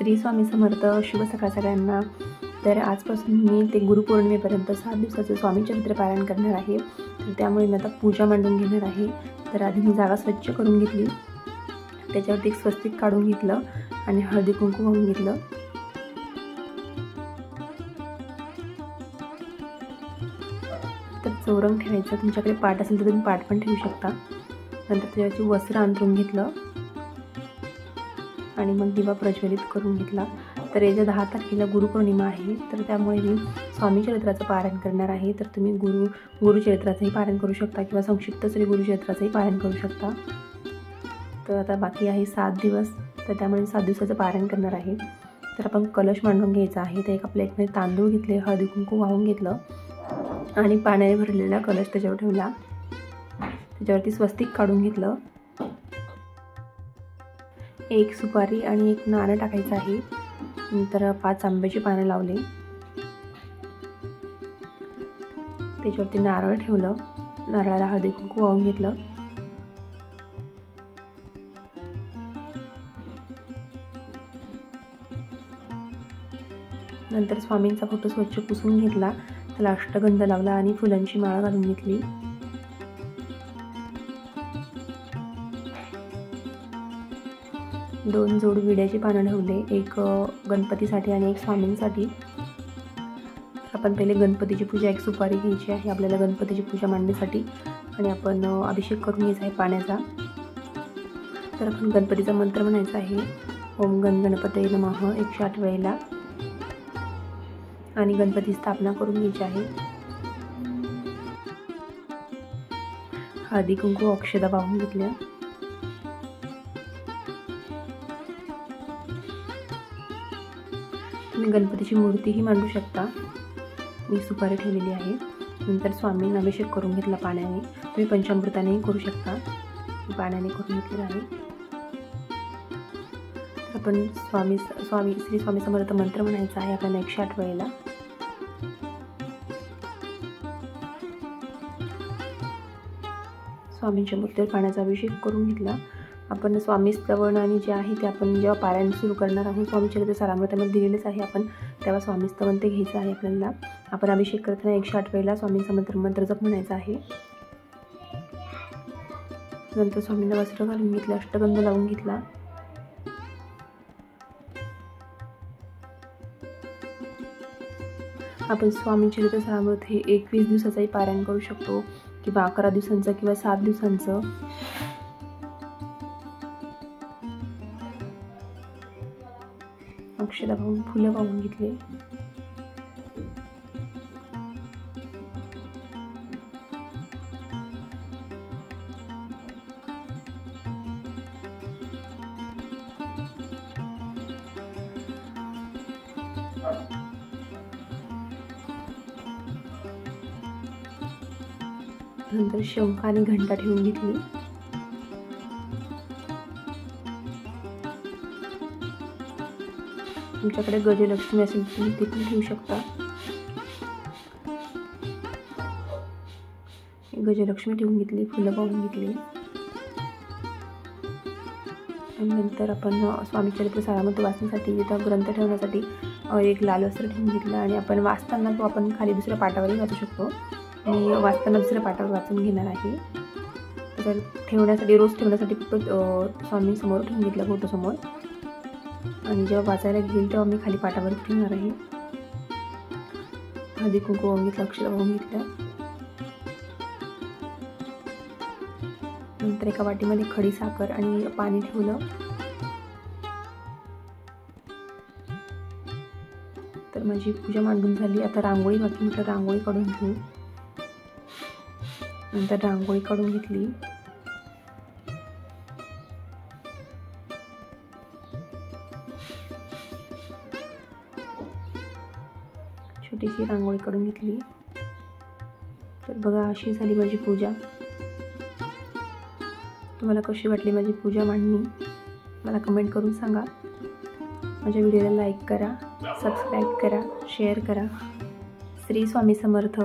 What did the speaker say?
श्री स्वामी समर्थ. शुभ सकाळ सगळ्यांना. तर आजपासून मी ते गुरुपौर्णिमेपर्यंत 7 दिवसाचं स्वामी चरित्र पारायण करणार आहे. तर त्यामुळे मी आता पूजा मांडून घेणार आहे. तर आधी मी जागा स्वच्छ करून घेतली, त्याच्यावरती एक स्वस्तिक काढून घेतलं आणि हळदी कुंकू वाहून घेतलं. तर चौरंग ठेवायचं. तुमच्याकडे पाट असेल तर तुम्ही पाट पण ठेवू शकता. नंतर त्याच्यावरती वस्त्र अंथरून घेतलं आणि मग दिवा प्रज्वलित करून घेतला. तर येत्या 10 तारखेला गुरुपौर्णिमा आहे, तर त्यामुळे मी स्वामी चरित्राचं पारायण करणार आहे. तर तुम्ही गुरुचरित्राचंही पारायण करू शकता किंवा संक्षिप्त श्री गुरुचरित्राचंही पारायण करू शकता. तर आता बाकी आहे 7 दिवस, तर त्यामुळे 7 दिवसाचं पारायण करणार आहे. तर आपण कलश मांडून घ्यायचा आहे. तर एका प्लेटमध्ये तांदूळ घेतले, हळदी कुंकू वाहून घेतलं आणि पाण्याने भरलेला कलश त्याच्यावर ठेवला. त्याच्यावरती स्वस्तिक काढून घेतलं. एक सुपारी आणि एक नाणं टाकायचं आहे. नंतर 5 आंब्याची पानं लावली, त्याच्यावरती नारळ ठेवलं. नारळाला हळदी कुंकू वाहून घेतलं. नंतर स्वामींचा फोटो स्वच्छ पुसून घेतला, त्याला अष्टगंध लावला आणि फुलांची माळ घालून घेतली. दोन जोड विड्याची पानं ठेवले, एक गणपतीसाठी आणि एक स्वामींसाठी. आपण पहिले गणपतीची पूजा, एक सुपारी घ्यायची आहे आपल्याला गणपतीची पूजा मांडण्यासाठी आणि आपण अभिषेक करून घ्यायचा आहे पाण्याचा. तर आपण गणपतीचा मंत्र म्हणायचा आहे, ओम गण गणपतये नमः 108 वेळेला, आणि गणपती स्थापना करून घ्यायची आहे. हळदी कुंकू अक्षदा वाहून घेतल्या. तुम्ही गणपतीची मूर्तीही मांडू शकता. मी सुपारी ठेवलेली आहे. नंतर स्वामींना अभिषेक करून घेतला पाण्याने. तुम्ही पंचामृतानेही करू शकता, पाण्याने करून घेतलेलं आहे. तर आपण श्री स्वामी समर्थ मंत्र म्हणायचा आहे आपल्याला 108 वेळेला. स्वामींच्या मूर्तीवर पाण्याचा अभिषेक करून घेतला. आपण स्वामी स्तवन आणि जे आहे ते आपण जेव्हा पारायण सुरू करणार आहोत, स्वामी चरित्र सारामृतामध्ये दिलेलेच आहे आपण, तेव्हा स्वामी स्तवन ते घ्यायचं आहे आपल्याला. आपण अभिषेक करताना 108 वेळेला स्वामींचा मंत्र जप म्हणायचा आहे. नंतर स्वामींना वस्त्र घालून घेतलं, अष्टगंध लावून घेतला. आपण स्वामी चरित्र सारामृत हे 21 दिवसाचंही पारायण करू शकतो किंवा 11 दिवसांचं किंवा 7 दिवसांचं. अक्षदा वाहून फुलं वाहून घेतले. नंतर शंख आणि घंटा ठेवून घेतली. तुमच्याकडे गजलक्ष्मी असेल तुम्ही ते पण ठेवू शकता. गजलक्ष्मी ठेवून घेतली, फुलं वाहून घेतली. आणि नंतर आपण स्वामी चरित्र सारामृत वाचण्यासाठी, तिथं ग्रंथ ठेवण्यासाठी एक लाल वस्त्र ठेवून घेतलं आणि आपण वाचताना तो आपण खाली दुसऱ्या पाटावरही वाचू शकतो. मी वाचताना दुसऱ्या पाटावर वाचून घेणार आहे. तर ठेवण्यासाठी, रोज ठेवण्यासाठी फक्त स्वामींसमोर ठेवून घेतलं, फोटोसमोर. आणि जेव्हा वाचायला घेईल तेव्हा मी खाली पाटावर ठेवणार आहे. हळदी कुंकू वाहून घेतलं, अक्षदा वाहून घेतलं. नंतर एका वाटीमध्ये खडी साखर आणि पाणी ठेवलं. तर माझी पूजा मांडून झाली. आता रांगोळी बाकी, म्हटलं रांगोळी काढून घेऊ. नंतर रांगोळी काढून घेतली. छोटीशी रांगोळी काढून घेतली. तर बघा, अशी झाली माझी पूजा. तुम्हाला कशी वाटली माझी पूजा मांडणी मला कमेंट करून सांगा. माझ्या व्हिडिओला लाईक करा, सबस्क्राईब करा, शेअर करा. श्री स्वामी समर्थ.